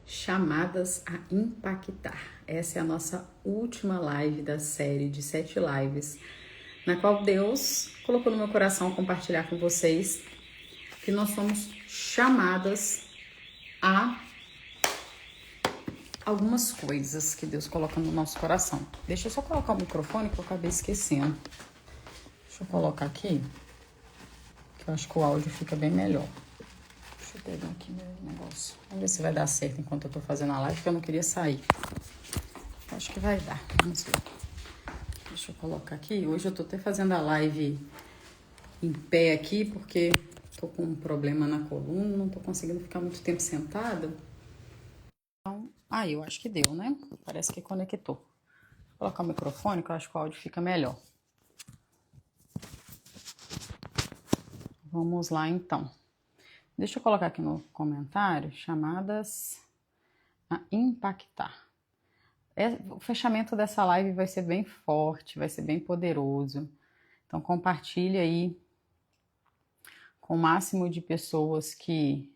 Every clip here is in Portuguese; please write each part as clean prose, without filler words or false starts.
Chamadas a impactar. Essa é a nossa última live da série de 7 lives, na qual Deus colocou no meu coração compartilhar com vocês que nós somos chamadas a algumas coisas que Deus coloca no nosso coração. Deixa eu só colocar o microfone que eu acabei esquecendo. Deixa eu colocar aqui, que eu acho que o áudio fica bem melhor. Deixa eu pegar aqui meu negócio. Vamos ver se vai dar certo enquanto eu tô fazendo a live, porque eu não queria sair. Acho que vai dar. Vamos ver. Deixa eu colocar aqui. Hoje eu tô até fazendo a live em pé aqui, porque tô com um problema na coluna, não tô conseguindo ficar muito tempo sentada. Então, eu acho que deu, né? Parece que conectou. Vou colocar o microfone, que eu acho que o áudio fica melhor. Vamos lá, então. Deixa eu colocar aqui no comentário, chamadas a impactar. O fechamento dessa live vai ser bem forte, vai ser bem poderoso. Então compartilhe aí com o máximo de pessoas que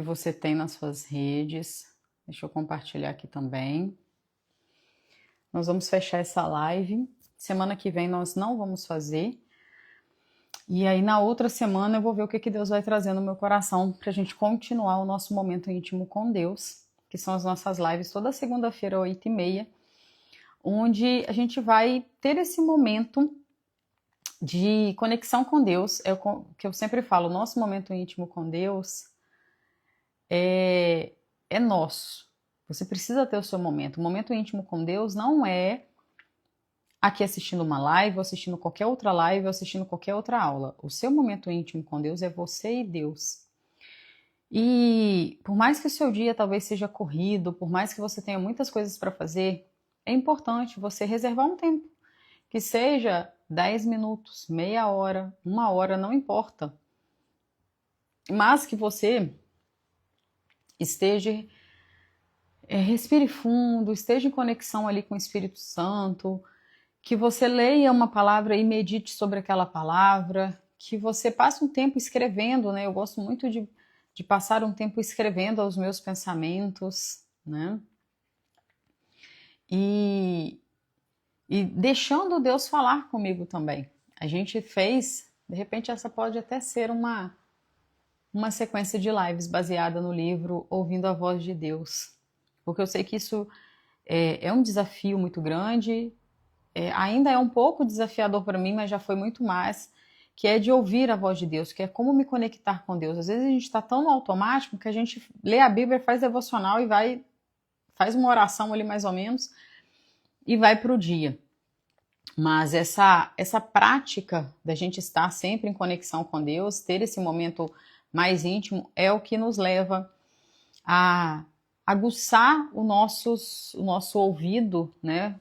você tem nas suas redes. Deixa eu compartilhar aqui também. Nós vamos fechar essa live. Semana que vem nós não vamos fazer. E aí na outra semana eu vou ver o que Deus vai trazer no meu coração para a gente continuar o nosso momento íntimo com Deus, que são as nossas lives toda segunda-feira, 8h30, onde a gente vai ter esse momento de conexão com Deus. É o que eu sempre falo, o nosso momento íntimo com Deus é nosso. Você precisa ter o seu momento. O momento íntimo com Deus não é aqui assistindo uma live, ou assistindo qualquer outra live, ou assistindo qualquer outra aula. O seu momento íntimo com Deus é você e Deus. E por mais que o seu dia talvez seja corrido, por mais que você tenha muitas coisas para fazer, é importante você reservar um tempo, que seja 10 minutos, meia hora, 1 hora, não importa. Mas que você esteja, respire fundo, esteja em conexão ali com o Espírito Santo, que você leia uma palavra e medite sobre aquela palavra, que você passe um tempo escrevendo, né? Eu gosto muito de passar um tempo escrevendo os meus pensamentos, né? E deixando Deus falar comigo também. A gente fez, de repente essa pode até ser uma sequência de lives baseada no livro Ouvindo a Voz de Deus, porque eu sei que isso é um desafio muito grande. Ainda é um pouco desafiador para mim, mas já foi muito mais, que é de ouvir a voz de Deus, que é como me conectar com Deus. Às vezes a gente está tão no automático que a gente lê a Bíblia, faz devocional e faz uma oração ali mais ou menos e vai para o dia. Mas essa prática da gente estar sempre em conexão com Deus, ter esse momento mais íntimo, é o que nos leva a aguçar o nosso ouvido, né?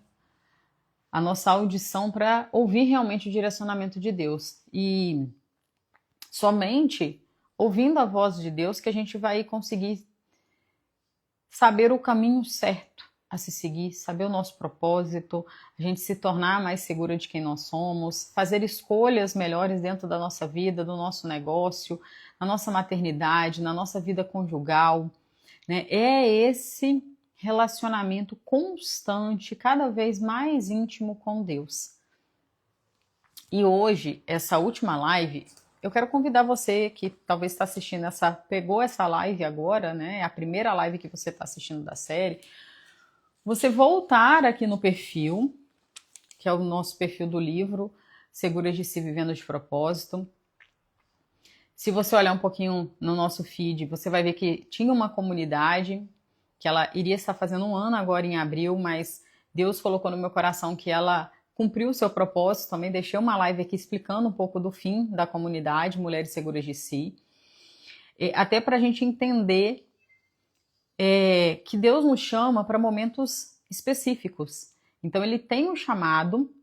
A nossa audição para ouvir realmente o direcionamento de Deus. E somente ouvindo a voz de Deus que a gente vai conseguir saber o caminho certo a se seguir, saber o nosso propósito, a gente se tornar mais segura de quem nós somos, fazer escolhas melhores dentro da nossa vida, do nosso negócio, na nossa maternidade, na nossa vida conjugal, né? É esse relacionamento constante, cada vez mais íntimo com Deus. E hoje, essa última live, eu quero convidar você que talvez está assistindo pegou essa live agora, né? A primeira live que você está assistindo da série, você voltar aqui no perfil, que é o nosso perfil do livro Seguras de Si Vivendo de Propósito. Se você olhar um pouquinho no nosso feed, você vai ver que tinha uma comunidade que ela iria estar fazendo 1 ano agora em abril, mas Deus colocou no meu coração que ela cumpriu o seu propósito. Também deixei uma live aqui explicando um pouco do fim da comunidade Mulheres Seguras de Si, até para a gente entender que Deus nos chama para momentos específicos. Então ele tem um chamado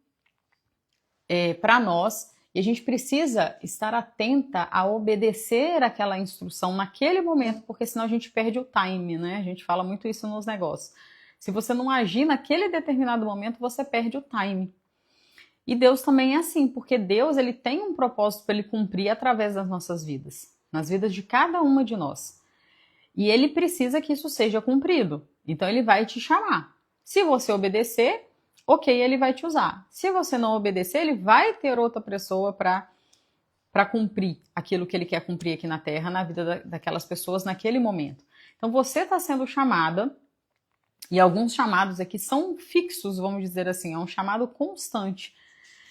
para nós, e a gente precisa estar atenta a obedecer aquela instrução naquele momento, porque senão a gente perde o time, né? A gente fala muito isso nos negócios. Se você não agir naquele determinado momento, você perde o time. E Deus também é assim, porque Deus ele tem um propósito para ele cumprir através das nossas vidas, nas vidas de cada uma de nós. E ele precisa que isso seja cumprido. Então ele vai te chamar. Se você obedecer, ok, ele vai te usar. Se você não obedecer, ele vai ter outra pessoa para cumprir aquilo que ele quer cumprir aqui na Terra, na vida daquelas pessoas naquele momento. Então você está sendo chamada, e alguns chamados aqui são fixos, vamos dizer assim, é um chamado constante,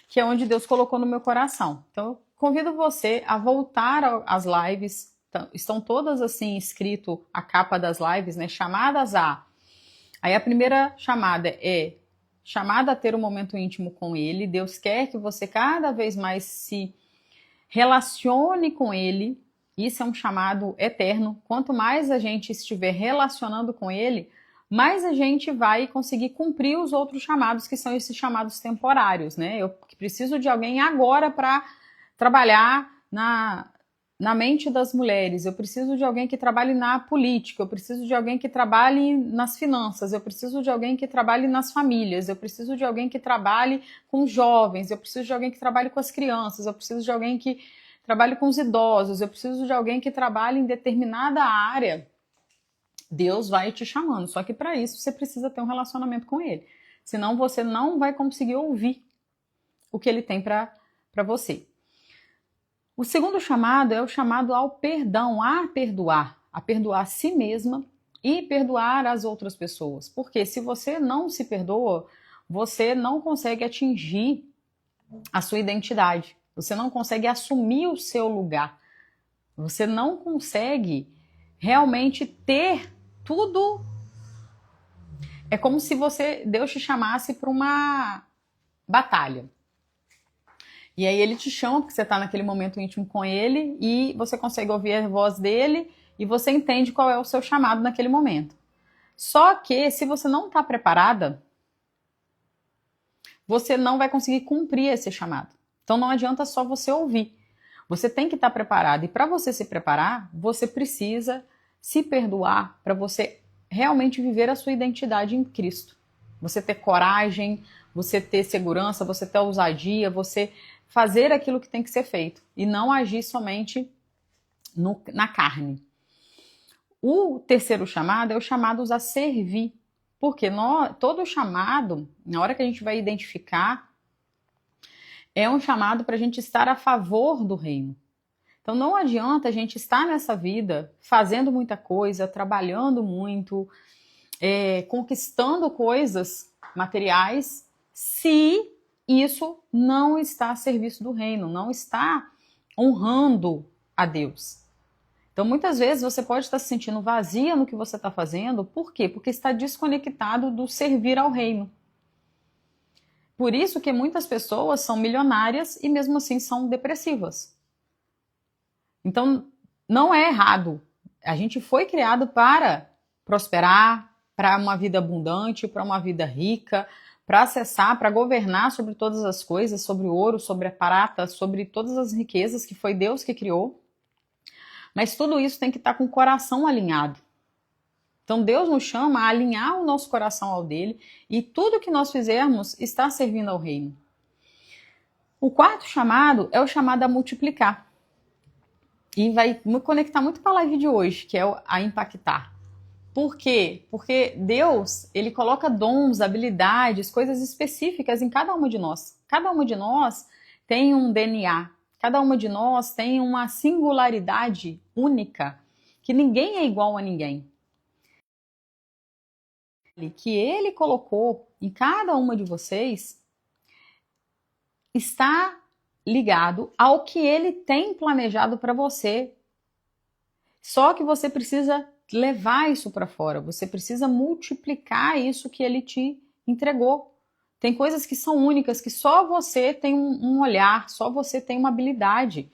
que é onde Deus colocou no meu coração. Então eu convido você a voltar às lives, estão todas assim escrito a capa das lives, né? Chamadas a. Aí a primeira chamada é chamada a ter um momento íntimo com Ele. Deus quer que você cada vez mais se relacione com Ele. Isso é um chamado eterno. Quanto mais a gente estiver relacionando com Ele, mais a gente vai conseguir cumprir os outros chamados, que são esses chamados temporários, né? Eu preciso de alguém agora para trabalhar na mente das mulheres, eu preciso de alguém que trabalhe na política, eu preciso de alguém que trabalhe nas finanças, eu preciso de alguém que trabalhe nas famílias, eu preciso de alguém que trabalhe com jovens, eu preciso de alguém que trabalhe com as crianças, eu preciso de alguém que trabalhe com os idosos, eu preciso de alguém que trabalhe em determinada área. Deus vai te chamando, só que para isso você precisa ter um relacionamento com Ele, senão você não vai conseguir ouvir o que Ele tem para você. O segundo chamado é o chamado ao perdão, a perdoar a si mesma e perdoar as outras pessoas. Porque se você não se perdoa, você não consegue atingir a sua identidade, você não consegue assumir o seu lugar, você não consegue realmente ter tudo. É como se Deus te chamasse para uma batalha. E aí ele te chama, porque você está naquele momento íntimo com ele, e você consegue ouvir a voz dele, e você entende qual é o seu chamado naquele momento. Só que, se você não está preparada, você não vai conseguir cumprir esse chamado. Então não adianta só você ouvir. Você tem que estar preparado. E para você se preparar, você precisa se perdoar para você realmente viver a sua identidade em Cristo. Você ter coragem, você ter segurança, você ter ousadia, você fazer aquilo que tem que ser feito e não agir somente na carne. O terceiro chamado é o chamado a servir, porque todo chamado, na hora que a gente vai identificar, é um chamado para a gente estar a favor do reino. Então não adianta a gente estar nessa vida fazendo muita coisa, trabalhando muito, conquistando coisas materiais, se isso não está a serviço do reino, não está honrando a Deus. Então, muitas vezes você pode estar se sentindo vazia no que você está fazendo. Por quê? Porque está desconectado do servir ao reino. Por isso que muitas pessoas são milionárias e mesmo assim são depressivas. Então, não é errado. A gente foi criado para prosperar, para uma vida abundante, para uma vida rica, para acessar, para governar sobre todas as coisas, sobre o ouro, sobre a prata, sobre todas as riquezas que foi Deus que criou. Mas tudo isso tem que estar com o coração alinhado. Então Deus nos chama a alinhar o nosso coração ao dele e tudo que nós fizermos está servindo ao reino. O quarto chamado é o chamado a multiplicar. E vai me conectar muito com a live de hoje, que é a impactar. Por quê? Porque Deus, ele coloca dons, habilidades, coisas específicas em cada uma de nós. Cada uma de nós tem um DNA. Cada uma de nós tem uma singularidade única, que ninguém é igual a ninguém. Que ele colocou em cada uma de vocês está ligado ao que ele tem planejado para você. Só que você precisa levar isso para fora, você precisa multiplicar isso que ele te entregou. Tem coisas que são únicas, que só você tem um olhar, só você tem uma habilidade.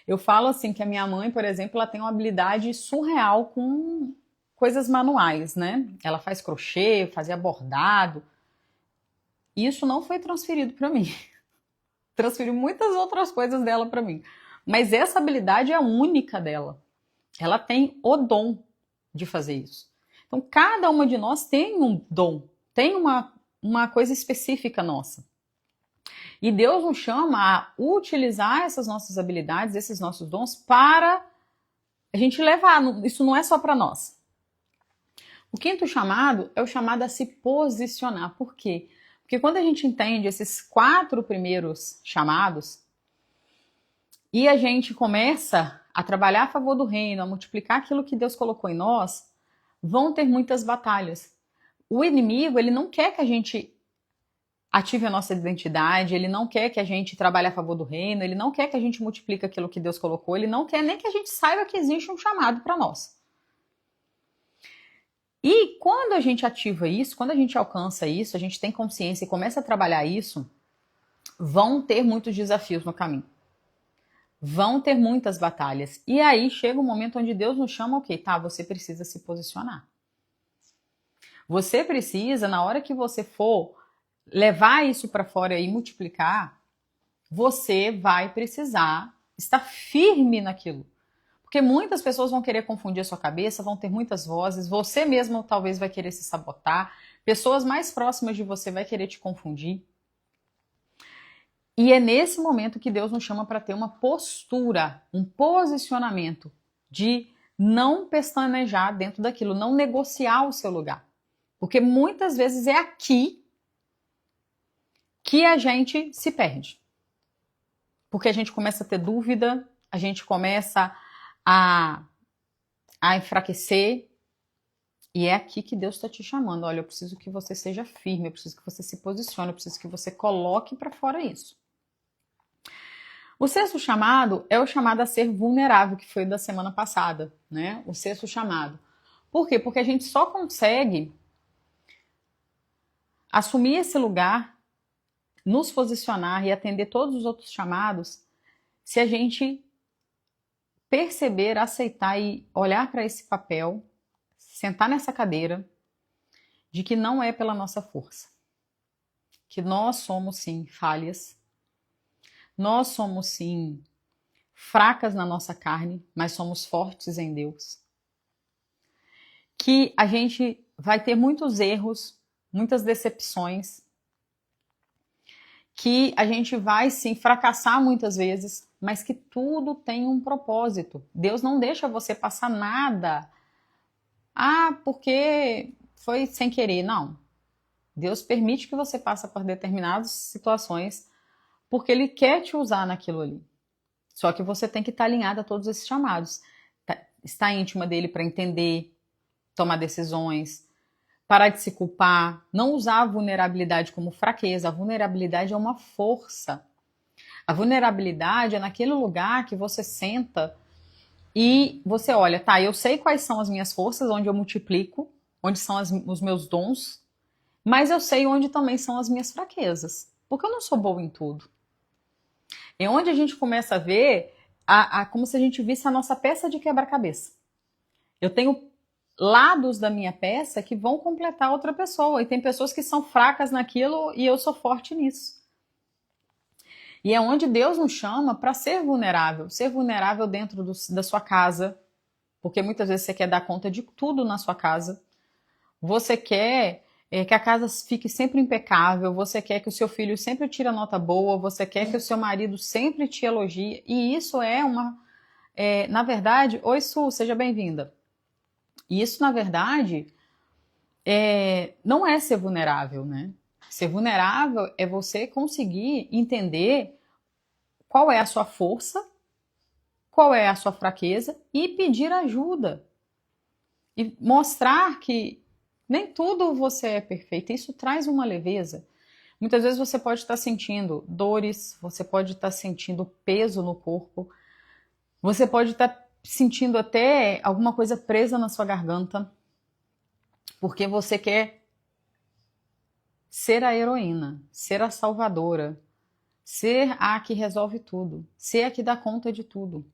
Eu falo assim que a minha mãe, por exemplo, ela tem uma habilidade surreal com coisas manuais, né? Ela faz crochê, fazia bordado. Isso não foi transferido para mim. Transferiu muitas outras coisas dela para mim. Mas essa habilidade é única dela. Ela tem o dom de fazer isso. Então, cada uma de nós tem um dom, tem uma coisa específica nossa. E Deus nos chama a utilizar essas nossas habilidades, esses nossos dons para a gente levar, isso não é só para nós. O quinto chamado é o chamado a se posicionar. Por quê? Porque quando a gente entende esses 4 primeiros chamados e a gente começa a trabalhar a favor do reino, a multiplicar aquilo que Deus colocou em nós, vão ter muitas batalhas. O inimigo, ele não quer que a gente ative a nossa identidade, ele não quer que a gente trabalhe a favor do reino, ele não quer que a gente multiplique aquilo que Deus colocou, ele não quer nem que a gente saiba que existe um chamado para nós. E quando a gente ativa isso, quando a gente alcança isso, a gente tem consciência e começa a trabalhar isso, vão ter muitos desafios no caminho. Vão ter muitas batalhas. E aí chega um momento onde Deus nos chama, ok, tá, você precisa se posicionar. Você precisa, na hora que você for levar isso para fora e multiplicar, você vai precisar estar firme naquilo. Porque muitas pessoas vão querer confundir a sua cabeça, vão ter muitas vozes, você mesmo talvez vai querer se sabotar, pessoas mais próximas de você vai querer te confundir. E é nesse momento que Deus nos chama para ter uma postura, um posicionamento de não pestanejar dentro daquilo, não negociar o seu lugar. Porque muitas vezes é aqui que a gente se perde. Porque a gente começa a ter dúvida, a gente começa a enfraquecer. E é aqui que Deus está te chamando. Olha, eu preciso que você seja firme, eu preciso que você se posicione, eu preciso que você coloque para fora isso. O sexto chamado é o chamado a ser vulnerável, que foi da semana passada, né? O sexto chamado. Por quê? Porque a gente só consegue assumir esse lugar, nos posicionar e atender todos os outros chamados se a gente perceber, aceitar e olhar para esse papel, sentar nessa cadeira, de que não é pela nossa força. Que nós somos, sim, falhas. Nós somos, sim, fracas na nossa carne, mas somos fortes em Deus. Que a gente vai ter muitos erros, muitas decepções, que a gente vai, sim, fracassar muitas vezes, mas que tudo tem um propósito. Deus não deixa você passar nada. Ah, porque foi sem querer. Não. Deus permite que você passe por determinadas situações porque Ele quer te usar naquilo ali. Só que você tem que estar alinhado a todos esses chamados. Estar íntima dele para entender, tomar decisões, parar de se culpar, não usar a vulnerabilidade como fraqueza. A vulnerabilidade é uma força. A vulnerabilidade é naquele lugar que você senta e você olha, tá, eu sei quais são as minhas forças, onde eu multiplico, onde são os meus dons, mas eu sei onde também são as minhas fraquezas, porque eu não sou boa em tudo. É onde a gente começa a ver como se a gente visse a nossa peça de quebra-cabeça. Eu tenho lados da minha peça que vão completar outra pessoa, e tem pessoas que são fracas naquilo e eu sou forte nisso. E é onde Deus nos chama para ser vulnerável dentro da sua casa, porque muitas vezes você quer dar conta de tudo na sua casa, você quer que a casa fique sempre impecável, você quer que o seu filho sempre tire a nota boa, você quer que o seu marido sempre te elogie, e isso na verdade, oi Su, seja bem-vinda. E isso, na verdade, não é ser vulnerável, né? Ser vulnerável é você conseguir entender qual é a sua força, qual é a sua fraqueza e pedir ajuda. E mostrar que nem tudo você é perfeito. Isso traz uma leveza. Muitas vezes você pode estar sentindo dores, você pode estar sentindo peso no corpo, você pode estar sentindo até alguma coisa presa na sua garganta, porque você quer ser a heroína, ser a salvadora, ser a que resolve tudo, ser a que dá conta de tudo.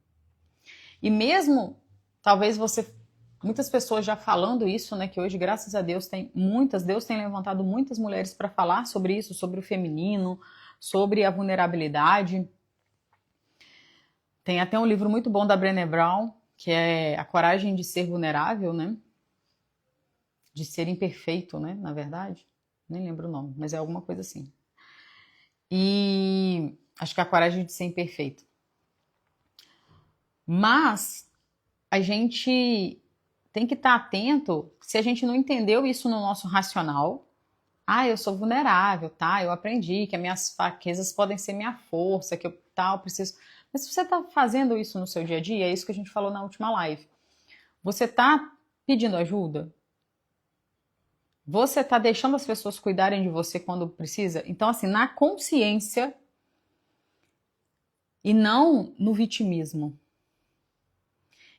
E mesmo, talvez muitas pessoas já falando isso, né, que hoje, graças a Deus, Deus tem levantado muitas mulheres para falar sobre isso, sobre o feminino, sobre a vulnerabilidade. Tem até um livro muito bom da Brené Brown, que é A Coragem de Ser Vulnerável, né? De ser imperfeito, né, na verdade. Nem lembro o nome, mas é alguma coisa assim. E acho que é A Coragem de Ser Imperfeito. Mas a gente tem que estar atento se a gente não entendeu isso no nosso racional. Ah, eu sou vulnerável, tá? Eu aprendi que as minhas fraquezas podem ser minha força, que eu tal preciso. Mas se você está fazendo isso no seu dia a dia, é isso que a gente falou na última live. Você está pedindo ajuda? Você está deixando as pessoas cuidarem de você quando precisa? Então, assim, na consciência e não no vitimismo.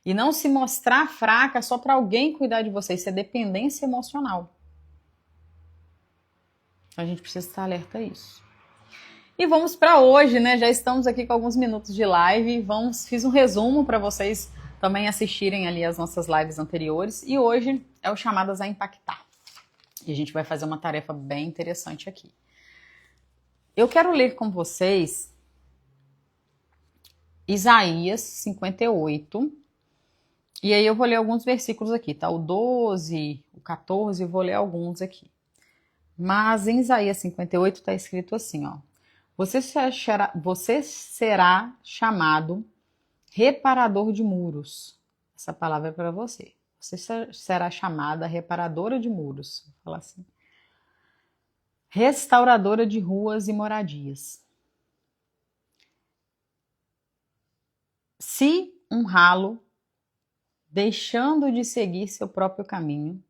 E não se mostrar fraca só para alguém cuidar de você. Isso é dependência emocional. Então, a gente precisa estar alerta a isso. E vamos para hoje, né? Já estamos aqui com alguns minutos de live. Fiz um resumo para vocês também assistirem ali as nossas lives anteriores. E hoje é o Chamadas a Impactar. E a gente vai fazer uma tarefa bem interessante aqui. Eu quero ler com vocês Isaías 58. E aí eu vou ler alguns versículos aqui, tá? O 12, o 14, eu vou ler alguns aqui. Mas em Isaías 58 está escrito assim, ó. Você será chamado reparador de muros. Essa palavra é para você. Você será chamada reparadora de muros. Vou falar assim. Restauradora de ruas e moradias. Se um ralo, deixando de seguir seu próprio caminho,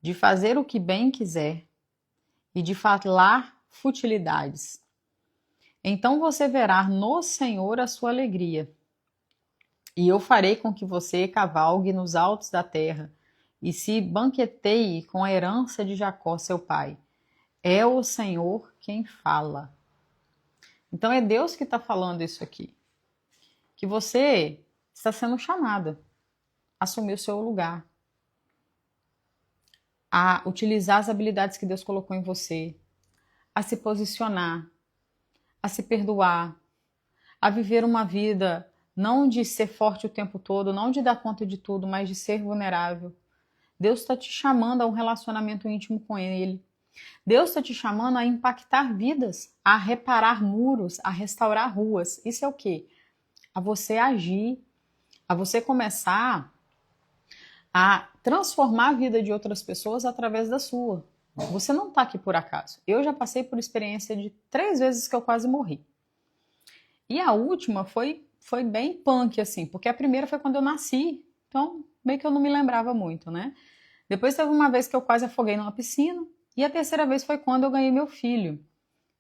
de fazer o que bem quiser e de falar futilidades, então você verá no Senhor a sua alegria. E eu farei com que você cavalgue nos altos da terra e se banqueteie com a herança de Jacó, seu pai. É o Senhor quem fala. Então é Deus que está falando isso aqui. Que você está sendo chamada a assumir o seu lugar, a utilizar as habilidades que Deus colocou em você, a se posicionar, a se perdoar, a viver uma vida não de ser forte o tempo todo, não de dar conta de tudo, mas de ser vulnerável. Deus está te chamando a um relacionamento íntimo com Ele. Deus está te chamando a impactar vidas, a reparar muros, a restaurar ruas. Isso é o quê? A você agir, a você começar a transformar a vida de outras pessoas através da sua. Você não está aqui por acaso. Eu já passei por experiência de 3 vezes que eu quase morri. E a última foi bem punk, assim, porque a primeira foi quando eu nasci, então meio que eu não me lembrava muito, né? Depois teve uma vez que eu quase afoguei numa piscina, e a terceira vez foi quando eu ganhei meu filho.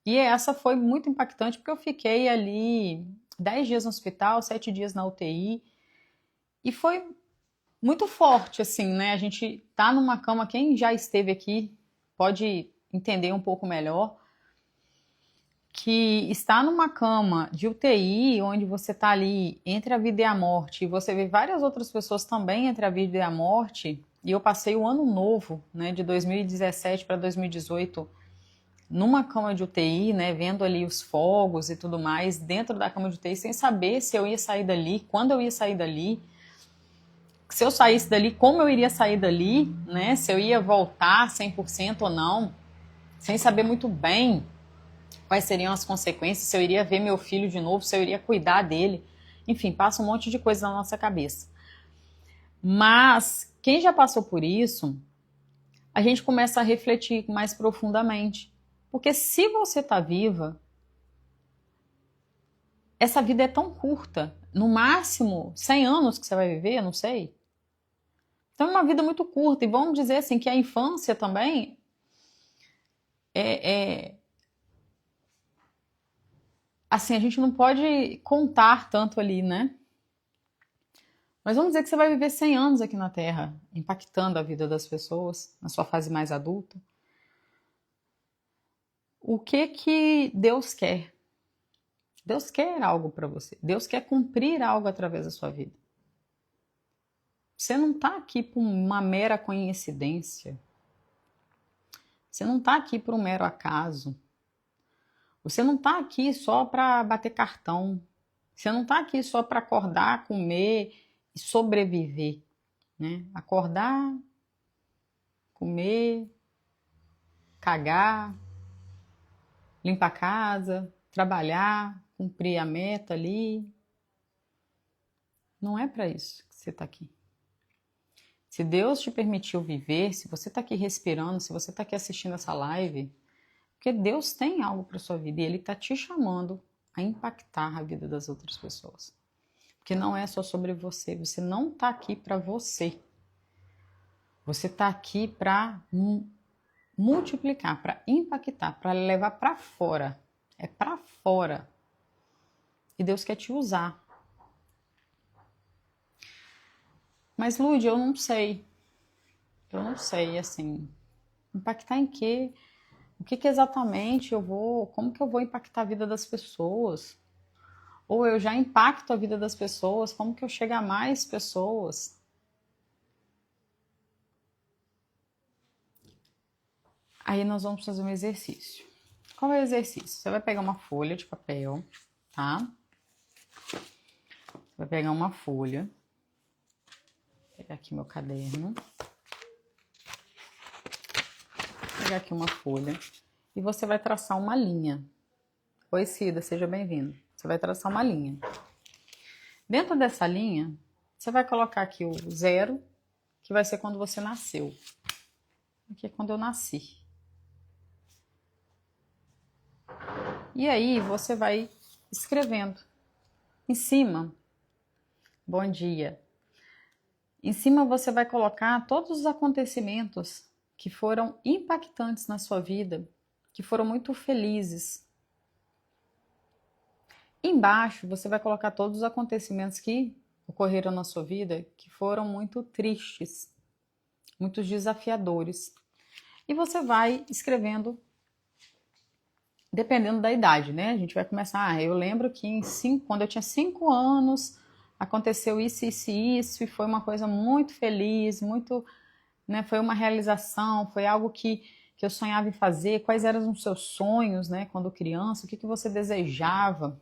E essa foi muito impactante, porque eu fiquei ali 10 dias no hospital, 7 dias na UTI, e foi muito forte, assim, né? A gente tá numa cama, quem já esteve aqui pode entender um pouco melhor, que está numa cama de UTI, onde você está ali entre a vida e a morte, e você vê várias outras pessoas também entre a vida e a morte, e eu passei o ano novo, né, de 2017 para 2018, numa cama de UTI, né, vendo ali os fogos e tudo mais, dentro da cama de UTI, sem saber se eu ia sair dali, quando eu ia sair dali, se eu saísse dali, como eu iria sair dali, né, se eu ia voltar 100% ou não, sem saber muito bem quais seriam as consequências, se eu iria ver meu filho de novo, se eu iria cuidar dele. Enfim, passa um monte de coisa na nossa cabeça. Mas quem já passou por isso, a gente começa a refletir mais profundamente. Porque se você está viva, essa vida é tão curta. No máximo 100 anos que você vai viver, eu não sei. Então é uma vida muito curta. E vamos dizer assim que a infância também é assim, a gente não pode contar tanto ali, né? Mas vamos dizer que você vai viver 100 anos aqui na Terra, impactando a vida das pessoas, na sua fase mais adulta. O que Deus quer? Deus quer algo para você. Deus quer cumprir algo através da sua vida. Você não está aqui por uma mera coincidência. Você não está aqui por um mero acaso. Você não está aqui só para bater cartão. Você não está aqui só para acordar, comer e sobreviver, né? Acordar, comer, cagar, limpar a casa, trabalhar, cumprir a meta ali. Não é para isso que você está aqui. Se Deus te permitiu viver, se você está aqui respirando, se você está aqui assistindo essa live, porque Deus tem algo para sua vida e Ele está te chamando a impactar a vida das outras pessoas. Porque não é só sobre você, você não está aqui para você. Você está aqui para multiplicar, para impactar, para levar para fora. É para fora. E Deus quer te usar. Mas, Lud, eu não sei. Eu não sei, assim, impactar em quê? O que exatamente eu vou... Como que eu vou impactar a vida das pessoas? Ou eu já impacto a vida das pessoas? Como que eu chego a mais pessoas? Aí nós vamos fazer um exercício. Qual é o exercício? Você vai pegar uma folha de papel, tá? Você vai pegar uma folha. Vou pegar aqui meu caderno. Vou pegar aqui uma folha. E você vai traçar uma linha. Oi, Cida, seja bem-vindo. Você vai traçar uma linha. Dentro dessa linha, você vai colocar aqui o 0, que vai ser quando você nasceu. Aqui é quando eu nasci. E aí você vai escrevendo. Em cima, bom dia. Em cima você vai colocar todos os acontecimentos que foram impactantes na sua vida, que foram muito felizes. Embaixo você vai colocar todos os acontecimentos que ocorreram na sua vida, que foram muito tristes, muito desafiadores. E você vai escrevendo, dependendo da idade, né? A gente vai começar, eu lembro que quando eu tinha 5 anos, aconteceu isso, isso e isso, e foi uma coisa muito feliz, muito, né? Foi uma realização, foi algo que eu sonhava em fazer. Quais eram os seus sonhos, né? Quando criança, o que você desejava?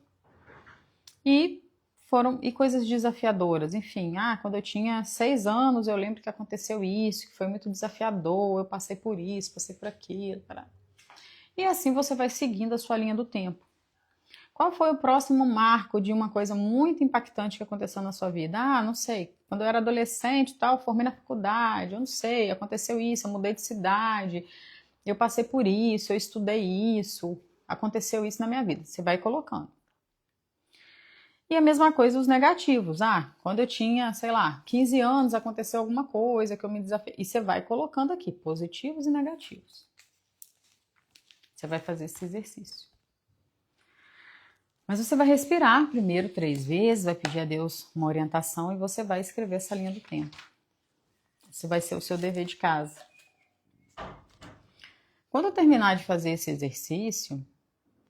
E coisas desafiadoras, enfim, quando eu tinha 6 anos, eu lembro que aconteceu isso, que foi muito desafiador, eu passei por isso, passei por aquilo, e assim você vai seguindo a sua linha do tempo. Qual foi o próximo marco de uma coisa muito impactante que aconteceu na sua vida? Não sei, quando eu era adolescente, formei na faculdade, eu não sei, aconteceu isso, eu mudei de cidade, eu passei por isso, eu estudei isso, aconteceu isso na minha vida, você vai colocando. E a mesma coisa os negativos. Quando eu tinha, 15 anos, aconteceu alguma coisa que eu me desafiei. E você vai colocando aqui, positivos e negativos. Você vai fazer esse exercício. Mas você vai respirar primeiro 3 vezes, vai pedir a Deus uma orientação e você vai escrever essa linha do tempo. Esse vai ser o seu dever de casa. Quando eu terminar de fazer esse exercício,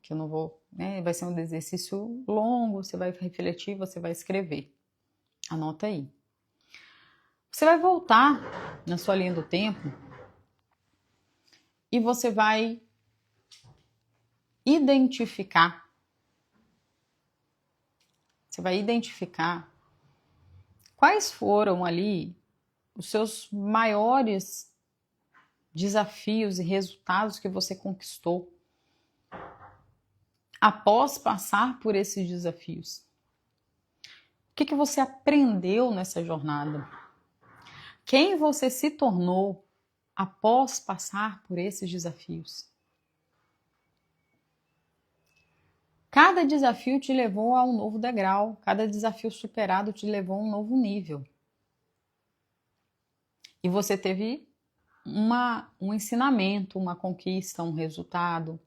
que eu não vou, vai ser um exercício longo, você vai refletir, você vai escrever. Anota aí. Você vai voltar na sua linha do tempo e você vai identificar. Você vai identificar quais foram ali os seus maiores desafios e resultados que você conquistou após passar por esses desafios. O que você aprendeu nessa jornada? Quem você se tornou após passar por esses desafios? Cada desafio te levou a um novo degrau, cada desafio superado te levou a um novo nível. E você teve um ensinamento, uma conquista, um resultado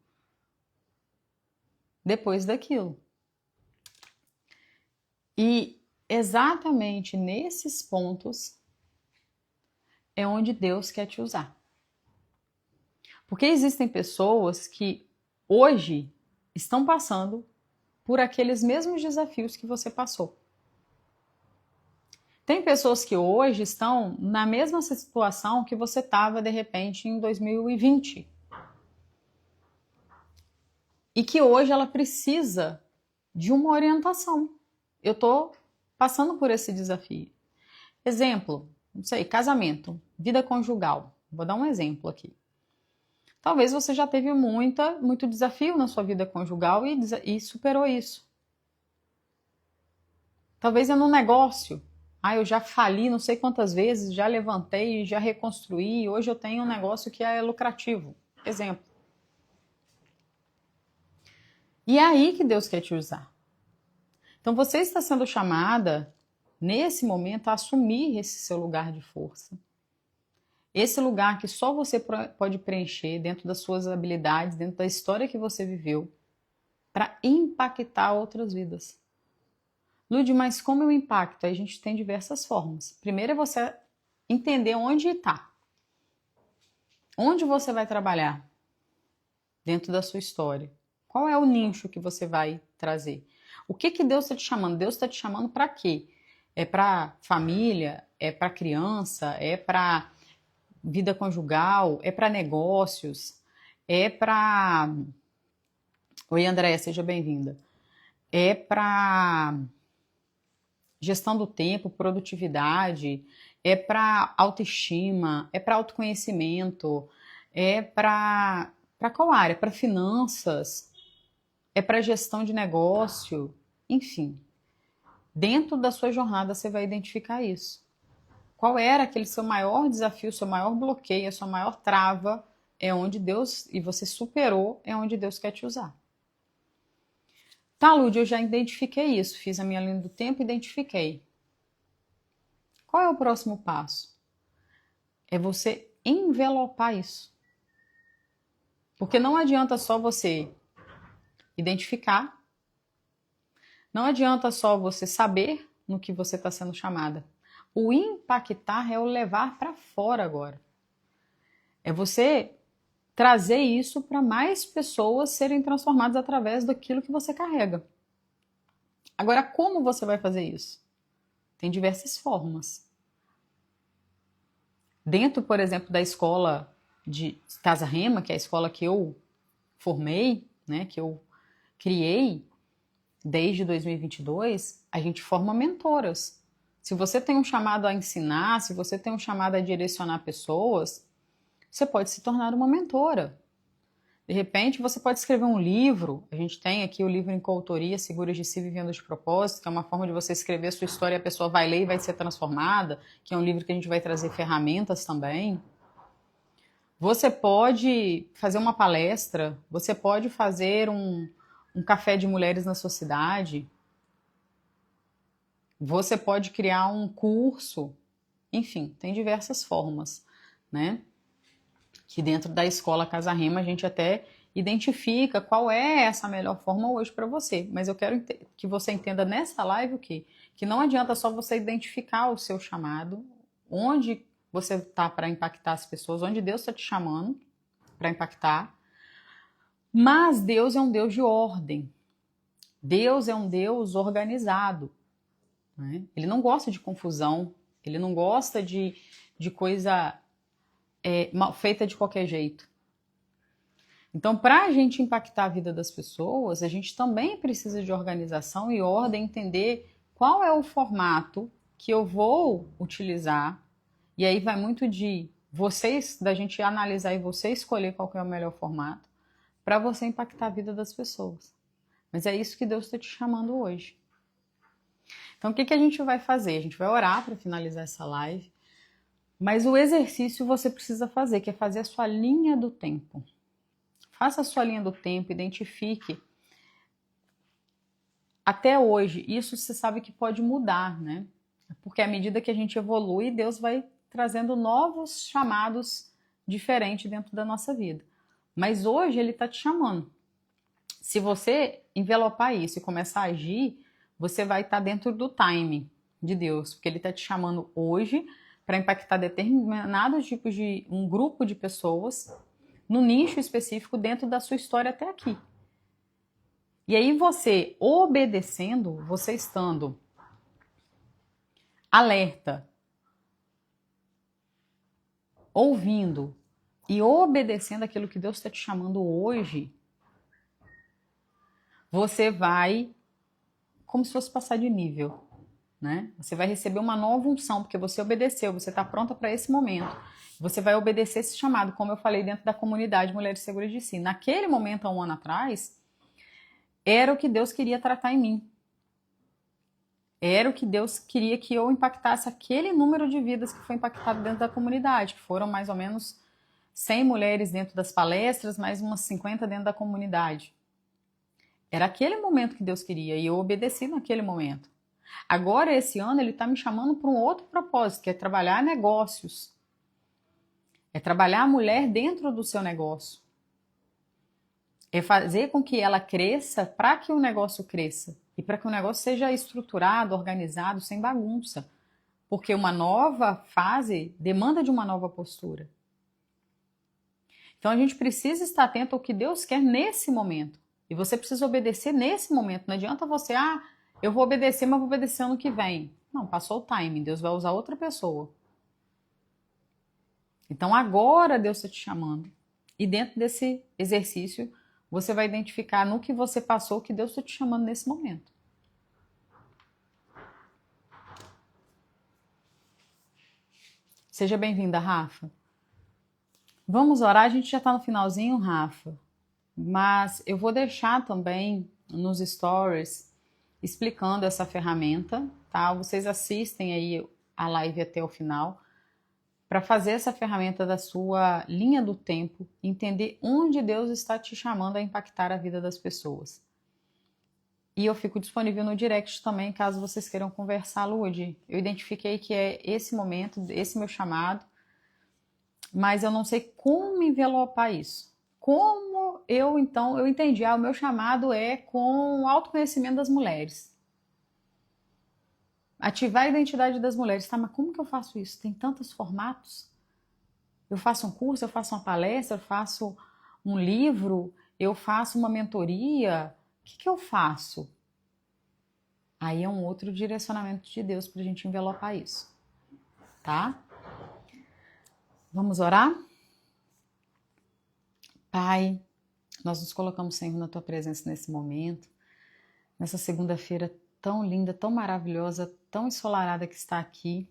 depois daquilo. E exatamente nesses pontos é onde Deus quer te usar. Porque existem pessoas que hoje estão passando por aqueles mesmos desafios que você passou. Tem pessoas que hoje estão na mesma situação que você estava, de repente, em 2020. E que hoje ela precisa de uma orientação. Eu estou passando por esse desafio. Exemplo, não sei, casamento, vida conjugal. Vou dar um exemplo aqui. Talvez você já teve muito desafio na sua vida conjugal e superou isso. Talvez é no negócio. Ah, eu já fali não sei quantas vezes, já levantei, já reconstruí, hoje eu tenho um negócio que é lucrativo. Exemplo. E é aí que Deus quer te usar. Então você está sendo chamada, nesse momento, a assumir esse seu lugar de força. Esse lugar que só você pode preencher dentro das suas habilidades, dentro da história que você viveu, para impactar outras vidas. Lud, mas como eu impacto? A gente tem diversas formas. Primeiro é você entender onde está. Onde você vai trabalhar dentro da sua história? Qual é o nicho que você vai trazer? O que Deus está te chamando? Deus está te chamando para quê? É para família? É para criança? É para vida conjugal? É para negócios? É para... Oi, Andréia, seja bem-vinda. É para gestão do tempo, produtividade, é para autoestima, é para autoconhecimento, é para qual área? Para finanças, é para gestão de negócio, enfim. Dentro da sua jornada você vai identificar isso. Qual era aquele seu maior desafio, seu maior bloqueio, a sua maior trava? É onde Deus, e você superou, é onde Deus quer te usar. Tá, Lud, eu já identifiquei isso, fiz a minha linha do tempo e identifiquei. Qual é o próximo passo? É você envelopar isso. Porque não adianta só você identificar, não adianta só você saber no que você está sendo chamada. O impactar é o levar para fora agora. É você trazer isso para mais pessoas serem transformadas através daquilo que você carrega. Agora, como você vai fazer isso? Tem diversas formas. Dentro, por exemplo, da escola de Casa Rema, que é a escola que eu formei, né, que eu criei desde 2022, a gente forma mentoras. Se você tem um chamado a ensinar, se você tem um chamado a direcionar pessoas, você pode se tornar uma mentora. De repente, você pode escrever um livro. A gente tem aqui o livro em coautoria, Seguras de Si Vivendo de Propósito, que é uma forma de você escrever a sua história e a pessoa vai ler e vai ser transformada, que é um livro que a gente vai trazer ferramentas também. Você pode fazer uma palestra, você pode fazer um café de mulheres na sua cidade, você pode criar um curso, enfim, tem diversas formas, né? Que dentro da escola Casa Rema a gente até identifica qual é essa melhor forma hoje para você. Mas eu quero que você entenda nessa live o quê? Que não adianta só você identificar o seu chamado, onde você está para impactar as pessoas, onde Deus está te chamando para impactar. Mas Deus é um Deus de ordem. Deus é um Deus organizado. Né? Ele não gosta de confusão, ele não gosta de coisa feita de qualquer jeito. Então, para a gente impactar a vida das pessoas, a gente também precisa de organização e ordem, entender qual é o formato que eu vou utilizar. E aí vai muito de vocês, da gente analisar e você escolher qual que é o melhor formato para você impactar a vida das pessoas. Mas é isso que Deus está te chamando hoje. Então, o que a gente vai fazer? A gente vai orar para finalizar essa live. Mas o exercício você precisa fazer, que é fazer a sua linha do tempo. Faça a sua linha do tempo, identifique. Até hoje, isso você sabe que pode mudar, né? Porque à medida que a gente evolui, Deus vai trazendo novos chamados diferentes dentro da nossa vida. Mas hoje Ele está te chamando. Se você envelopar isso e começar a agir, você vai estar dentro do timing de Deus, porque Ele está te chamando hoje para impactar determinados tipos de um grupo de pessoas no nicho específico dentro da sua história até aqui. E aí você obedecendo, você estando alerta, ouvindo e obedecendo aquilo que Deus está te chamando hoje, você vai como se fosse passar de nível. Né? Você vai receber uma nova unção, porque você obedeceu, você está pronta para esse momento. Você vai obedecer esse chamado, como eu falei dentro da comunidade Mulheres Seguras de Si. Naquele momento, há um ano atrás, era o que Deus queria tratar em mim. Era o que Deus queria que eu impactasse aquele número de vidas que foi impactado dentro da comunidade, que foram mais ou menos 100 mulheres dentro das palestras, mais umas 50 dentro da comunidade. Era aquele momento que Deus queria e eu obedeci naquele momento. Agora, esse ano, ele está me chamando para um outro propósito, que é trabalhar negócios. É trabalhar a mulher dentro do seu negócio. É fazer com que ela cresça para que o negócio cresça. E para que o negócio seja estruturado, organizado, sem bagunça. Porque uma nova fase demanda de uma nova postura. Então a gente precisa estar atento ao que Deus quer nesse momento. E você precisa obedecer nesse momento. Não adianta você, eu vou obedecer, mas vou obedecer ano que vem. Não, passou o timing. Deus vai usar outra pessoa. Então agora Deus está te chamando. E dentro desse exercício, você vai identificar no que você passou que Deus está te chamando nesse momento. Seja bem-vinda, Rafa. Vamos orar, a gente já está no finalzinho, Rafa. Mas eu vou deixar também nos stories explicando essa ferramenta, tá? Vocês assistem aí a live até o final para fazer essa ferramenta da sua linha do tempo, entender onde Deus está te chamando a impactar a vida das pessoas. E eu fico disponível no direct também, caso vocês queiram conversar, Lude. Eu identifiquei que é esse momento, esse meu chamado, mas eu não sei como envelopar isso. Como eu entendi, o meu chamado é com o autoconhecimento das mulheres. Ativar a identidade das mulheres. Tá, mas como que eu faço isso? Tem tantos formatos. Eu faço um curso, eu faço uma palestra, eu faço um livro, eu faço uma mentoria. O que eu faço? Aí é um outro direcionamento de Deus para a gente envelopar isso. Tá? Vamos orar? Pai, nós nos colocamos, Senhor, na Tua presença nesse momento, nessa segunda-feira tão linda, tão maravilhosa, tão ensolarada que está aqui,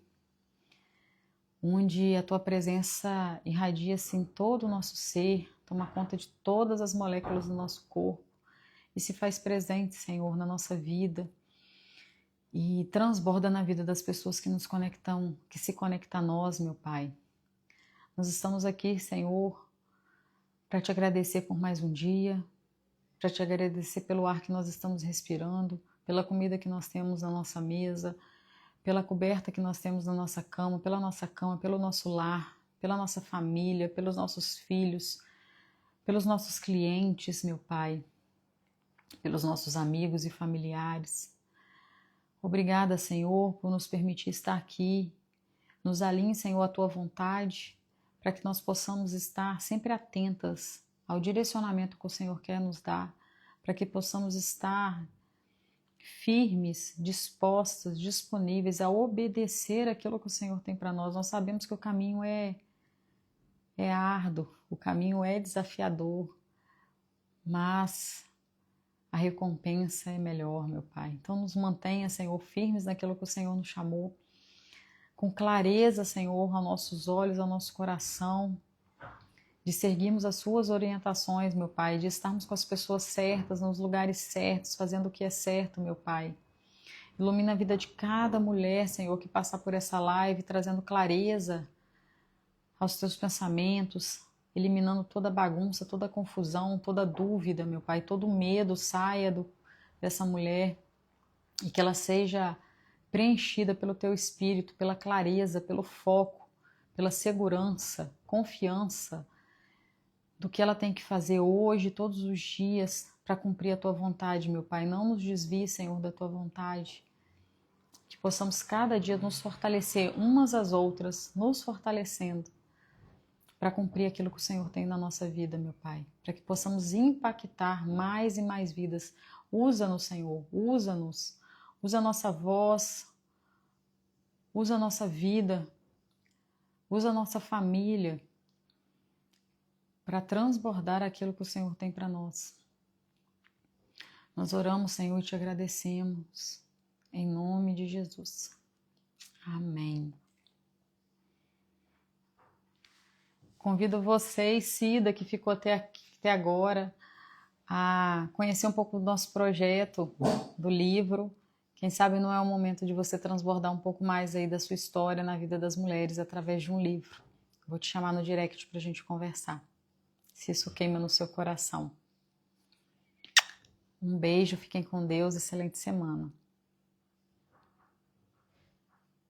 onde a Tua presença irradia assim todo o nosso ser, toma conta de todas as moléculas do nosso corpo e se faz presente, Senhor, na nossa vida e transborda na vida das pessoas que nos conectam, que se conectam a nós, meu Pai. Nós estamos aqui, Senhor, para te agradecer por mais um dia, para te agradecer pelo ar que nós estamos respirando, pela comida que nós temos na nossa mesa, pela coberta que nós temos na nossa cama, pelo nosso lar, pela nossa família, pelos nossos filhos, pelos nossos clientes, meu Pai, pelos nossos amigos e familiares. Obrigada, Senhor, por nos permitir estar aqui. Nos alinhe, Senhor, à Tua vontade, para que nós possamos estar sempre atentas ao direcionamento que o Senhor quer nos dar, para que possamos estar firmes, dispostas, disponíveis a obedecer aquilo que o Senhor tem para nós. Nós sabemos que o caminho é árduo, o caminho é desafiador, mas a recompensa é melhor, meu Pai. Então nos mantenha, Senhor, firmes naquilo que o Senhor nos chamou, com clareza, Senhor, aos nossos olhos, ao nosso coração, de seguirmos as suas orientações, meu Pai, de estarmos com as pessoas certas, nos lugares certos, fazendo o que é certo, meu Pai. Ilumina a vida de cada mulher, Senhor, que passar por essa live, trazendo clareza aos teus pensamentos, eliminando toda bagunça, toda confusão, toda dúvida, meu Pai, todo medo saia dessa mulher e que ela seja preenchida pelo teu espírito, pela clareza, pelo foco, pela segurança, confiança do que ela tem que fazer hoje, todos os dias, para cumprir a tua vontade, meu Pai. Não nos desvie, Senhor, da tua vontade. Que possamos cada dia nos fortalecer umas às outras, nos fortalecendo para cumprir aquilo que o Senhor tem na nossa vida, meu Pai. Para que possamos impactar mais e mais vidas. Usa-nos, Senhor, usa-nos. Usa a nossa voz, usa a nossa vida, usa a nossa família para transbordar aquilo que o Senhor tem para nós. Nós oramos, Senhor, e te agradecemos, em nome de Jesus. Amém. Convido vocês, Cida, que ficou até agora, a conhecer um pouco do nosso projeto, do livro, Quem sabe não é o momento de você transbordar um pouco mais aí da sua história na vida das mulheres através de um livro. Vou te chamar no direct pra gente conversar, se isso queima no seu coração. Um beijo, fiquem com Deus, excelente semana.